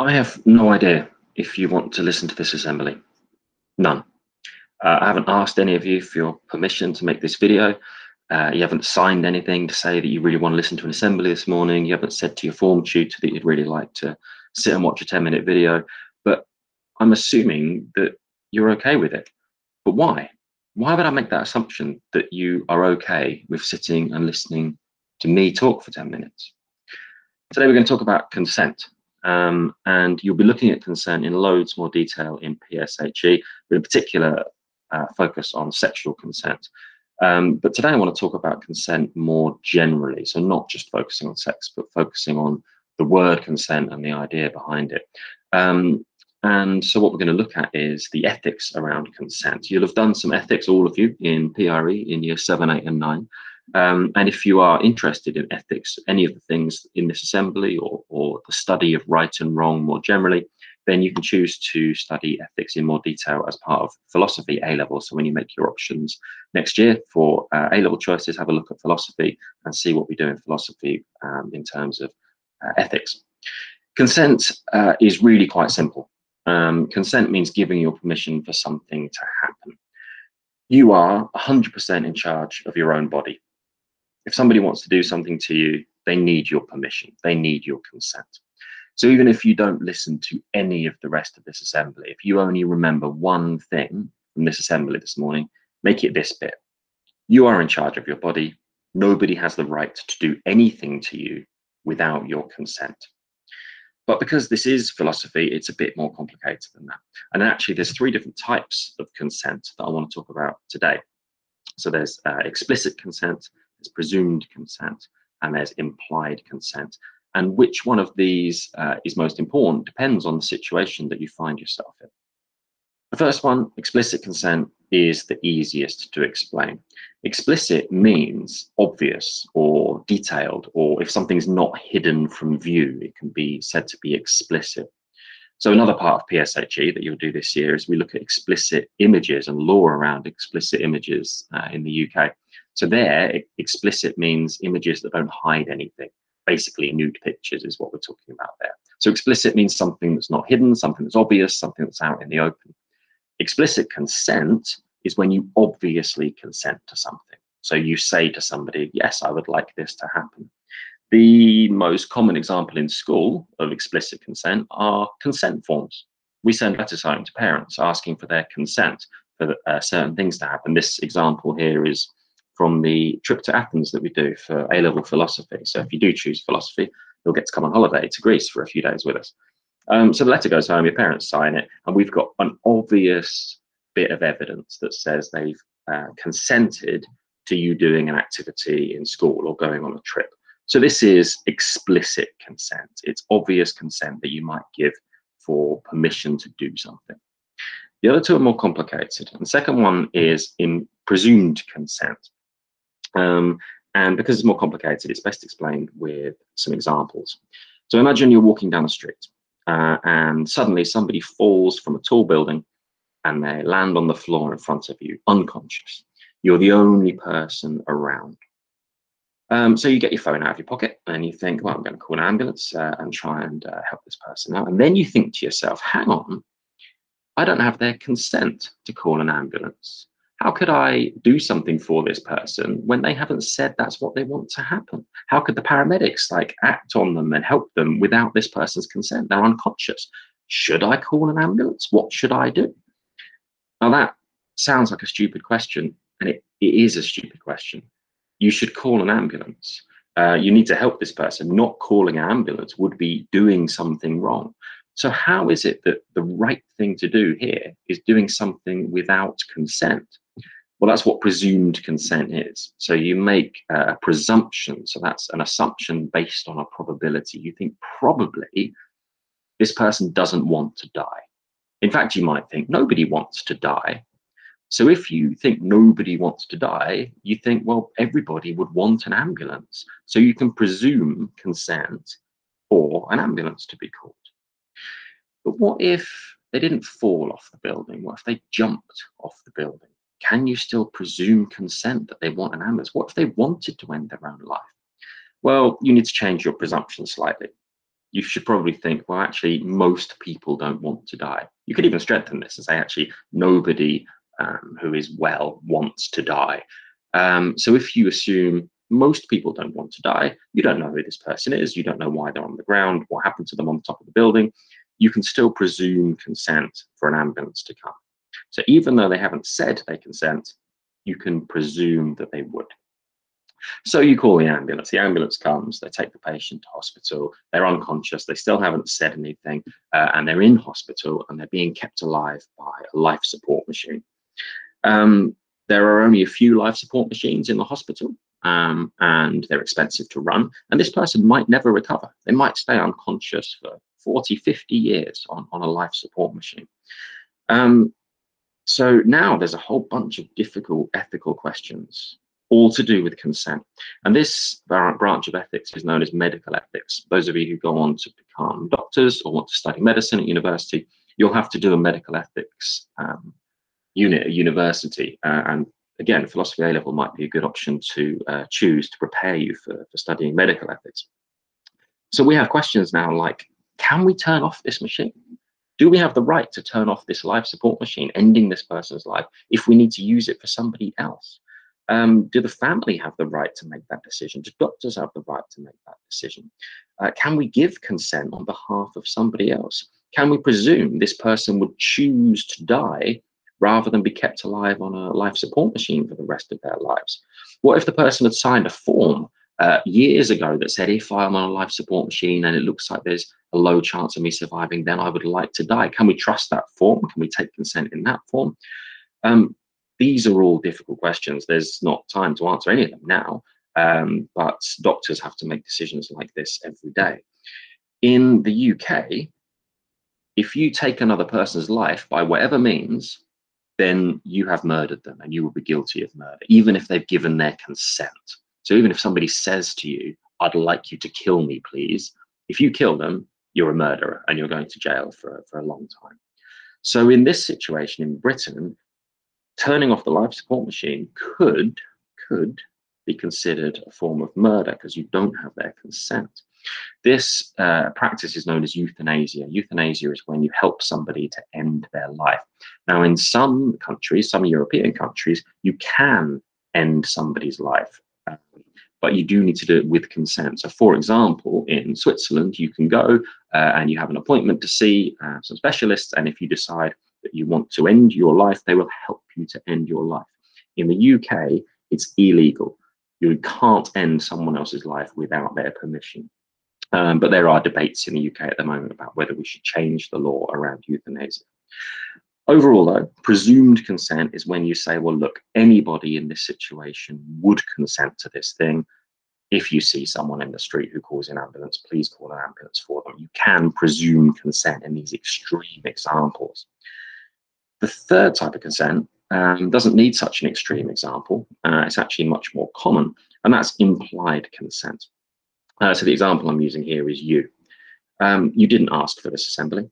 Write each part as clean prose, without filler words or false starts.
I have no idea if you want to listen to this assembly. None. I haven't asked any of you for your permission to make this video. You haven't signed anything to say that you really want to listen to an assembly this morning. You haven't said to your form tutor that you'd really like to sit and watch a 10-minute video. But I'm assuming that you're okay with it. But why? Why would I make that assumption that you are okay with sitting and listening to me talk for 10 minutes? Today we're going to talk about consent. And you'll be looking at consent in loads more detail in PSHE, with a particular focus on sexual consent. But today I want to talk about consent more generally, so not just focusing on sex, but focusing on the word consent and the idea behind it. And so what we're going to look at is the ethics around consent. You'll have done some ethics, all of you, in PRE in year 7, 8 and 9. And if you are interested in ethics, any of the things in this assembly or the study of right and wrong more generally, then you can choose to study ethics in more detail as part of philosophy A-level. So when you make your options next year for A-level choices, have a look at philosophy and see what we do in philosophy in terms of ethics. Consent is really quite simple. Consent means giving your permission for something to happen. You are 100% in charge of your own body. If somebody wants to do something to you, they need your permission. They need your consent. So even if you don't listen to any of the rest of this assembly, if you only remember one thing from this assembly this morning, make it this bit. You are in charge of your body. Nobody has the right to do anything to you without your consent. But because this is philosophy, it's a bit more complicated than that. And actually, there's 3 different types of consent that I want to talk about today. So there's explicit consent, there's presumed consent, and there's implied consent. And which one of these is most important depends on the situation that you find yourself in. The first one, explicit consent, is the easiest to explain. Explicit means obvious or detailed, or if something's not hidden from view, it can be said to be explicit. So another part of PSHE that you'll do this year is we look at explicit images and law around explicit images in the UK. So there, explicit means images that don't hide anything. Basically, nude pictures is what we're talking about there. So explicit means something that's not hidden, something that's obvious, something that's out in the open. Explicit consent is when you obviously consent to something. So you say to somebody, yes, I would like this to happen. The most common example in school of explicit consent are consent forms. We send letters home to parents asking for their consent for certain things to happen. This example here is from the trip to Athens that we do for A-level philosophy. So if you do choose philosophy, you'll get to come on holiday to Greece for a few days with us. So the letter goes home, your parents sign it, and we've got an obvious bit of evidence that says they've consented to you doing an activity in school or going on a trip. So this is explicit consent. It's obvious consent that you might give for permission to do something. The other 2 are more complicated. And the second one is in presumed consent. And because it's more complicated, it's best explained with some examples. So imagine you're walking down the street and suddenly somebody falls from a tall building and they land on the floor in front of you, unconscious. You're the only person around. So you get your phone out of your pocket and you think, well, I'm going to call an ambulance and try and help this person out. And then you think to yourself, hang on, I don't have their consent to call an ambulance. How could I do something for this person when they haven't said that's what they want to happen? How could the paramedics act on them and help them without this person's consent? They're unconscious. Should I call an ambulance? What should I do? Now that sounds like a stupid question, and it is a stupid question. You should call an ambulance. You need to help this person. Not calling an ambulance would be doing something wrong. So how is it that the right thing to do here is doing something without consent? Well, that's what presumed consent is. So you make a presumption. So that's an assumption based on a probability. You think probably this person doesn't want to die. In fact, you might think nobody wants to die. So if you think nobody wants to die, you think, well, everybody would want an ambulance. So you can presume consent for an ambulance to be called. But what if they didn't fall off the building? What if they jumped off the building? Can you still presume consent that they want an ambulance? What if they wanted to end their own life? Well, you need to change your presumption slightly. you should probably think, well, actually, most people don't want to die. You could even strengthen this and say, actually, nobody who is well wants to die. So if you assume most people don't want to die, you don't know who this person is, you don't know why they're on the ground, what happened to them on the top of the building, you can still presume consent for an ambulance to come. So even though they haven't said they consent, you can presume that they would. So you call the ambulance comes, they take the patient to hospital, they're unconscious, they still haven't said anything, and they're in hospital and they're being kept alive by a life support machine. There are only a few life support machines in the hospital, and they're expensive to run, and this person might never recover. They might stay unconscious for 40, 50 years on a life support machine. So now there's a whole bunch of difficult ethical questions, all to do with consent. And this branch of ethics is known as medical ethics. Those of you who go on to become doctors or want to study medicine at university, you'll have to do a medical ethics unit at university. And again, philosophy A-level might be a good option to choose to prepare you for studying medical ethics. So we have questions now like, can we turn off this machine? Do we have the right to turn off this life support machine, ending this person's life, if we need to use it for somebody else? Do the family have the right to make that decision? Do doctors have the right to make that decision? Can we give consent on behalf of somebody else? Can we presume this person would choose to die rather than be kept alive on a life support machine for the rest of their lives? What if the person had signed a form years ago that said, if I'm on a life support machine and it looks like there's a low chance of me surviving, then I would like to die? Can we trust that form? Can we take consent in that form? These are all difficult questions. There's not time to answer any of them now, but doctors have to make decisions like this every day. In the UK, if you take another person's life by whatever means, then you have murdered them and you will be guilty of murder, even if they've given their consent. So even if somebody says to you, I'd like you to kill me, please, if you kill them, you're a murderer and you're going to jail for a long time. So in this situation in Britain, turning off the life support machine could be considered a form of murder because you don't have their consent. This practice is known as euthanasia. Euthanasia is when you help somebody to end their life. Now, in some countries, some European countries, you can end somebody's life, but you do need to do it with consent. So, for example, in Switzerland, you can go and you have an appointment to see some specialists, and if you decide that you want to end your life, they will help you to end your life. In the UK, it's illegal. You can't end someone else's life without their permission. But there are debates in the UK at the moment about whether we should change the law around euthanasia. Overall, though, presumed consent is when you say, well, look, anybody in this situation would consent to this thing. If you see someone in the street who calls an ambulance, please call an ambulance for them. You can presume consent in these extreme examples. The third type of consent doesn't need such an extreme example. It's actually much more common, and that's implied consent. So the example I'm using here is you. You didn't ask for this assembly.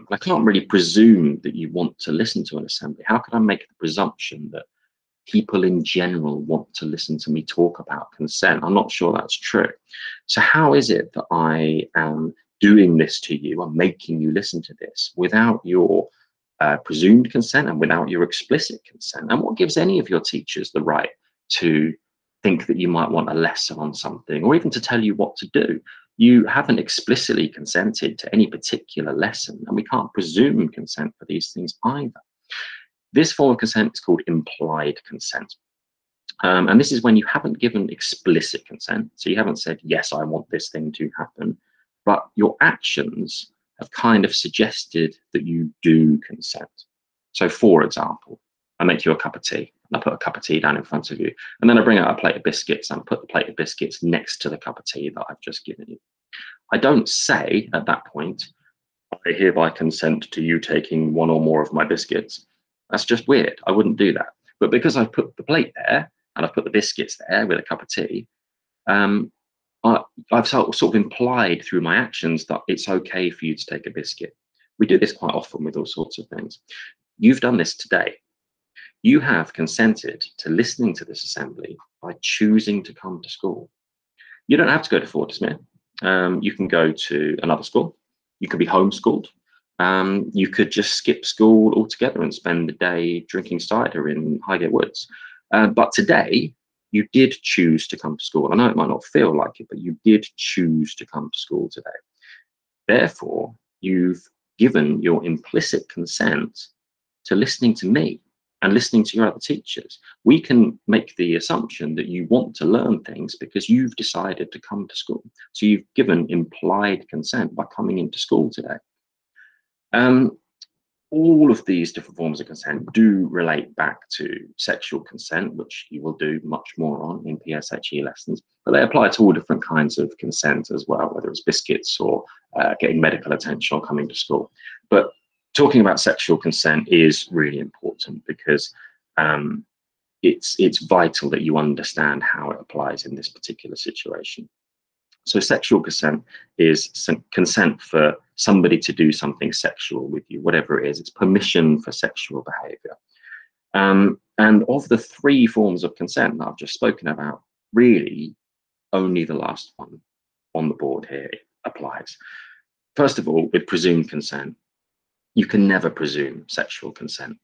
I can't really presume that you want to listen to an assembly. How could I make the presumption that people in general want to listen to me talk about consent? I'm not sure that's true. So how is it that I am doing this to you? I'm making you listen to this without your presumed consent and without your explicit consent. And what gives any of your teachers the right to think that you might want a lesson on something or even to tell you what to do? You haven't explicitly consented to any particular lesson, and we can't presume consent for these things either. This form of consent is called implied consent. And this is when you haven't given explicit consent. So you haven't said, yes, I want this thing to happen, but your actions have kind of suggested that you do consent. So for example, I make you a cup of tea, and I put a cup of tea down in front of you, and then I bring out a plate of biscuits and I put the plate of biscuits next to the cup of tea that I've just given you. I don't say at that point, I hereby consent to you taking one or more of my biscuits. That's just weird. I wouldn't do that. But because I've put the plate there and I've put the biscuits there with a cup of tea, I've sort of implied through my actions that it's okay for you to take a biscuit. We do this quite often with all sorts of things. You've done this today. You have consented to listening to this assembly by choosing to come to school. You don't have to go to Fortismere. You can go to another school. You could be homeschooled. You could just skip school altogether and spend the day drinking cider in Highgate Woods. But today, you did choose to come to school. I know it might not feel like it, but you did choose to come to school today. Therefore, you've given your implicit consent to listening to me and listening to your other teachers. We can make the assumption that you want to learn things because you've decided to come to school. So you've given implied consent by coming into school today. All of these different forms of consent do relate back to sexual consent, which you will do much more on in PSHE lessons, but they apply to all different kinds of consent as well, whether it's biscuits or getting medical attention or coming to school. But talking about sexual consent is really important because it's vital that you understand how it applies in this particular situation. So sexual consent is consent for somebody to do something sexual with you, whatever it is. It's permission for sexual behavior. And of the three forms of consent that I've just spoken about, really only the last one on the board here applies. First of all, with presumed consent, you can never presume sexual consent.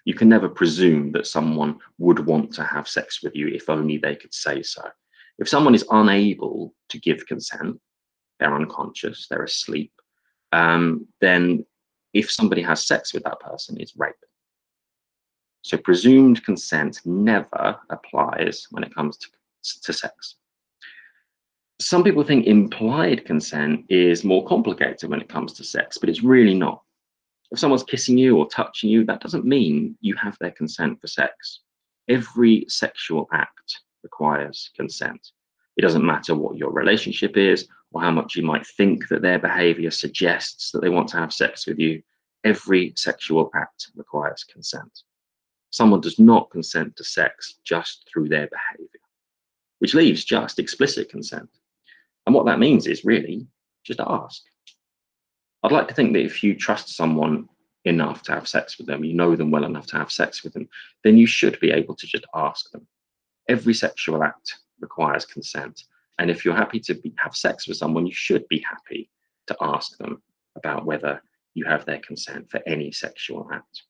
You can never presume that someone would want to have sex with you if only they could say so. If someone is unable to give consent, they're unconscious, they're asleep, then if somebody has sex with that person, it's rape. So presumed consent never applies when it comes to sex. Some people think implied consent is more complicated when it comes to sex, but it's really not. If someone's kissing you or touching you, that doesn't mean you have their consent for sex. Every sexual act requires consent. It doesn't matter what your relationship is or how much you might think that their behavior suggests that they want to have sex with you. Every sexual act requires consent. Someone does not consent to sex just through their behavior, which leaves just explicit consent. And what that means is really just ask. I'd like to think that if you trust someone enough to have sex with them, you know them well enough to have sex with them, then you should be able to just ask them. Every sexual act requires consent. And if you're happy to have sex with someone, you should be happy to ask them about whether you have their consent for any sexual act.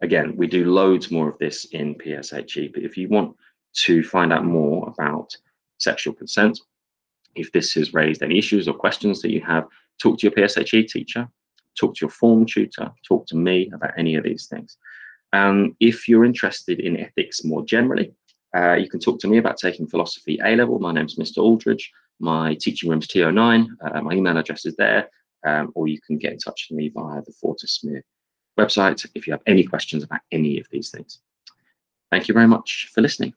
Again, we do loads more of this in PSHE, but if you want to find out more about sexual consent, if this has raised any issues or questions that you have, talk to your PSHE teacher, talk to your form tutor, talk to me about any of these things. If you're interested in ethics more generally, you can talk to me about taking philosophy A-level. My name's Mr. Aldridge. My teaching room's T09. My email address is there, or you can get in touch with me via the Fortismere website if you have any questions about any of these things. Thank you very much for listening.